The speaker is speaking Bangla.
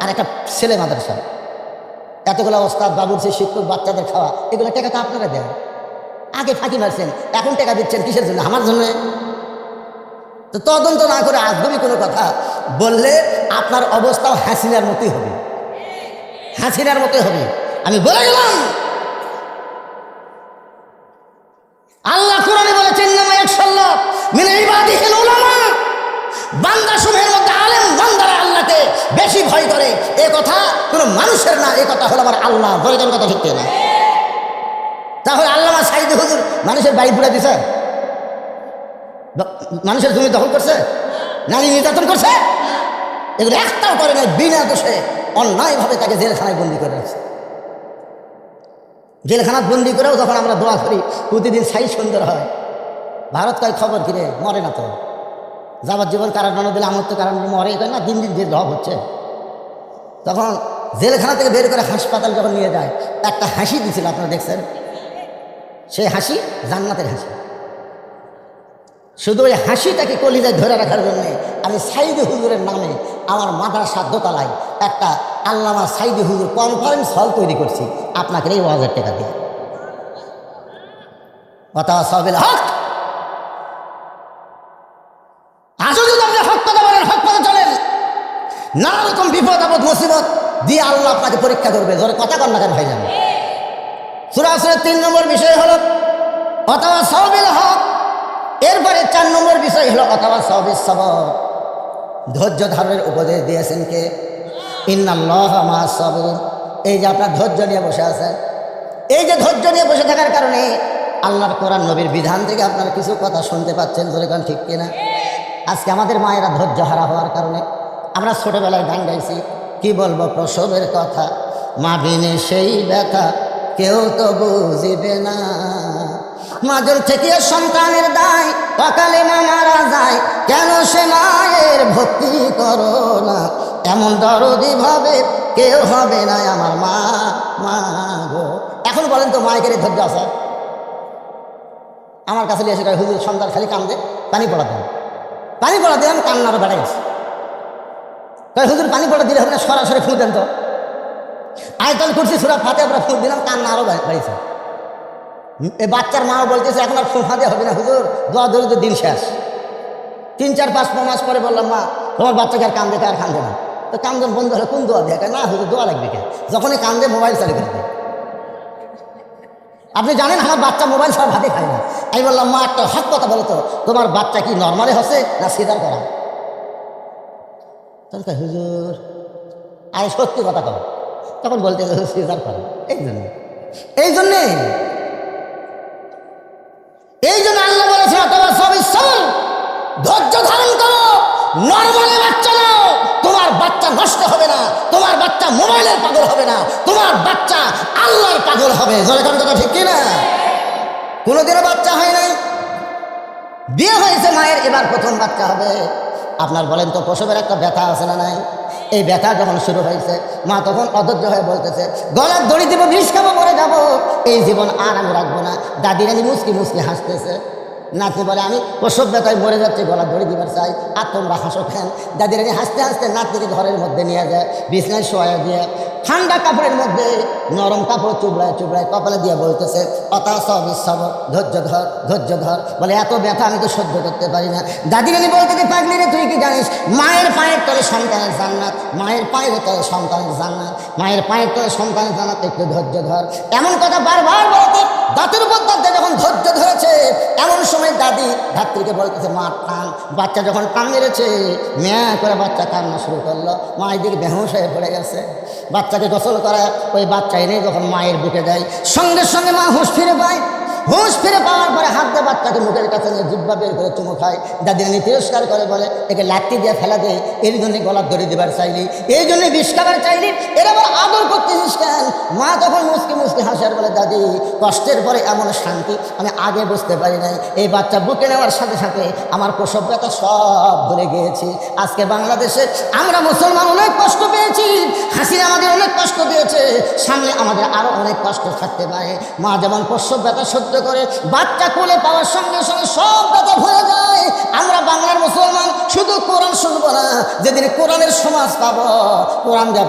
আর একটা ছেলে মাদ্রাসা, এতগুলো ওস্তাদ বাবুর্চি শিক্ষক বাচ্চাদের খাওয়া, এগুলো টাকা তো আপনারা দেন। আগে ফাঁকি মারছেন, এখন টাকা দিচ্ছেন কিসের জন্য? আমার জন্য। তো তদন্ত না করে আজগবি কোনো কথা বললে আপনার অবস্থাও হাসিনার মতোই হবে, হাসিনার মতোই হবে। আমি বলে গেলাম, আল্লাহ কোরআনে বলেছেন বান্দা সমূহের মধ্যে আলেম বান্দারা আল্লাহকে বেশি ভয় করে। এ কথা কোনো মানুষের না, এ কথা হলো আমার আল্লাহ। বলে কোন কথা ঠিক না? তাহলে আল্লামা সাইদি হুজুর মানুষের বাড়ি পুড়ে দিছে, মানুষের জমি দখল করছে, নারী নির্যাতন করছে, এগুলো একটাও করে নাই। বিনা দোষে অন্যায়ভাবে তাকে জেলখানায় বন্দি করে রাখছে। জেলখানায় বন্দি করেও যখন আমরা দোয়া করি প্রতিদিন সাই সুন্দর হয়, ভারত কয় খবর কিরে মরে না তো, যাবজ্জীবন কারাদণ্ড দিলে আমার তো কারণ মরে না, দিন দিন যে ঢপ হচ্ছে। তখন জেলখানা থেকে বের করে হাসপাতাল যখন নিয়ে যায়, একটা হাসি দিয়েছিল, আপনারা দেখছেন? সেই হাসি জান্নাতের হাসি। শুধু ওই হাসিটাকে কলিজায় ধরে রাখার জন্যে আমি সাইদি হুজুরের নামে আমার মাদ্রাসার দোতলায় একটা আল্লামা সাইদি হুজুর কনফারেন্স হল তৈরি করছি, আপনাকে এই 1000 টাকা দিয়ে। ওয়াতাওয়াসাবিল হক। আজও যদি আপনি হক কথা বলেন, হক কথা চলেন, নানা রকম বিপদ আপদ মুসিবত দিয়ে আল্লাহ আপনাকে পরীক্ষা করবে। ধরে কথা কন না কেন ভাই যাবে। সূরা আসরের 3 নম্বর বিষয় হলো ওয়াতাওয়াসাবিল হক। এরপরে 4 নম্বর বিষয় হলো ওয়াতাওয়াসাবিস সবর। ধৈর্য ধারণের উপদেশ দিয়েছেন কে? ইন্নাল্লাহা মা'আস সাবিরিন। এই যে আপনার ধৈর্য নিয়ে বসে আছেন, এই যে ধৈর্য নিয়ে বসে থাকার কারণে আল্লাহর কোরআন নবীর বিধান থেকে আপনারা কিছু কথা শুনতে পাচ্ছেন। ধরে কারণ ঠিক কিনা? আজকে আমাদের মায়েরা ধৈর্য হারা হওয়ার কারণে আমরা ছোটবেলায় গান গাইছি, কি বলবো প্রসবের কথা, মা বিনে সেই ব্যথা কেউ তো বুঝিবে না, মাঝে থেকে সন্তানের দায় অকালে মা মারা যায়, কেন সে মায়ের ভক্তি করো না, এমন দরদি ভাবে কেউ হবে না আমার মা, মা গো। এখন বলেন তো মায়ের ধৈর্য আছে? আমার কাছে এসে হুজুর সন্তান খালি কান্দে, পানি পড়া দেন, পানি পড়া দিলাম, কান্নারও বেড়ে গেছে। তাই হুজুর পানি পড়া দিলে হবে না, সরাসরি ফুঁ দেন তো। আয়াতুল কুরসি সূরা ফাতিহা আমরা ফুঁ দিলাম, কান্না আরও বেড়েছে। এই বাচ্চার মাও বলতেছে এখন আর ফুঁ ফাঁদে হবে না হুজুর, দোয়া ধরে তো দিন শেষ। 3, 4, 5 মাস পরে বললাম মা তোমার বাচ্চাকে আর কান্দে, আর কান্দে না। তো কান্দন বন্ধ হলে কোন দোয়া দেয়? না হুজুর দোয়া লাগবে কে? যখনই কান্দে মোবাইল চালিয়ে ফেলবে। আপনি জানেন আমার বাচ্চা মোবাইল ছাড়া ভাতে খায় না। আমি বললাম মা একটা হক কথা বলো তো, তোমার বাচ্চা কি নর্মালি হচ্ছে না সিজার করা? তখন হুজুর আরে সত্যি কথা কও। তখন বলতে সিজার করা। এই জন্যে আল্লাহ বলেছে ধৈর্য ধারণ করো, নর্মালি বাচ্চা নাও, তোমার বাচ্চা নষ্ট হবে না, তোমার বাচ্চা মোবাইলের পাগল হবে না, তোমার বাচ্চা আল্লাহর পাগল হবে। জনগণ কথা ঠিক কিনা? কোনোদিনও বাচ্চা হয় নাই, বিয়ে হয়েছে মায়ের, এবার প্রথম বাচ্চা হবে। আপনার বলেন তো প্রসবের একটা ব্যথা আছে না নাই? এই ব্যথা যখন শুরু হয়েছে মা তখন অধৈর্য হয়ে বলতেছে গলার দড়ি দিব, বিষ খাবো, মরে যাবো, এই জীবন আর আমি রাখবো না। দাদি রানি মুসকি মুসকি হাসতেছে। নাতি বলে আমি প্রসব ব্যথায় মরে যাচ্ছি, গলার দড়ি দিবার চাই, আর তোমরা হাসো ফ্যান। দাদি রানি হাসতে হাসতে নাতিকে ঘরের মধ্যে নিয়ে যায়, বিছনায় শোয়া দিয়ে ঠান্ডা কাপড়ের মধ্যে নরম কাপড় চুবড়ায় চুবড়ায় কপালে দিয়ে বলতেছে ওয়াতাওয়াসাবিস সবর, ধৈর্য ধর, ধৈর্য ধর। বলে এত ব্যথা আমি তো সহ্য করতে পারি না। দাদি রানি বলতেছে পাগলি রে তুই কি জানিস মায়ের পায়ের তলে সন্তানের জান্নাত, মায়ের পায়ের তলে সন্তানের জান্নাত, মায়ের পায়ের তলে সন্তানের জান্নাত, একটু ধৈর্য ধর। এমন কথা বারবার বলতে দাঁতের উপর দাঁতে যখন ধৈর্য ধরেছে এমন সময় দাদি ধাত্রীকে বলতেছে মা টান। বাচ্চা যখন টান মেরেছে ম্যা করে বাচ্চা কান্না শুরু করলো, মা এদিকে বেহুঁশ হয়ে পড়ে গেছে। বাচ্চাকে গোসল করায় ওই বাচ্চা এনে যখন মায়ের বুকে দেয় সঙ্গে সঙ্গে মা হুঁশ ফিরে পায়। হুঁশ ফিরে পাওয়ার পরে হাত দিয়ে বাচ্চাকে মুখের কাছে নিয়ে জিহ্বা বের করে চুমু খায়। দাদি রানী তিরস্কার করে বলে একে লাঠি দিয়ে ফেলা দেয়, এর জন্য গলার দড়ি দিবার চাইলি, এই জন্য বিষ খাবার চাইলি, এর আবার আদর করতেছিস কেন? মা তখন মুসকি মুসকি হাসার বলে দাদি কষ্টের পরে এমন শান্তি আমি আগে বুঝতে পারি নাই। এই বাচ্চা বুকে নেওয়ার সাথে সাথে আমার প্রসব ব্যথা সব ভুলে গিয়েছি। আজকে বাংলাদেশে আমরা মুসলমান অনেক কষ্ট পেয়েছি, হাসিনা আমাদের অনেক কষ্ট দিয়েছে, সামনে আমাদের আরো অনেক কষ্ট থাকতে পারে। মা যেমন প্রসব ব্যথা সহ্য করে বাচ্চা কোলে পাওয়ার সঙ্গে সঙ্গে সব ব্যথা ভুলে যায়। আমরা বাংলার মুসলমান শুধু কোরআন শুনবো না, যেদিন কোরআনের সমাজ পাবো, কোরআন দেওয়া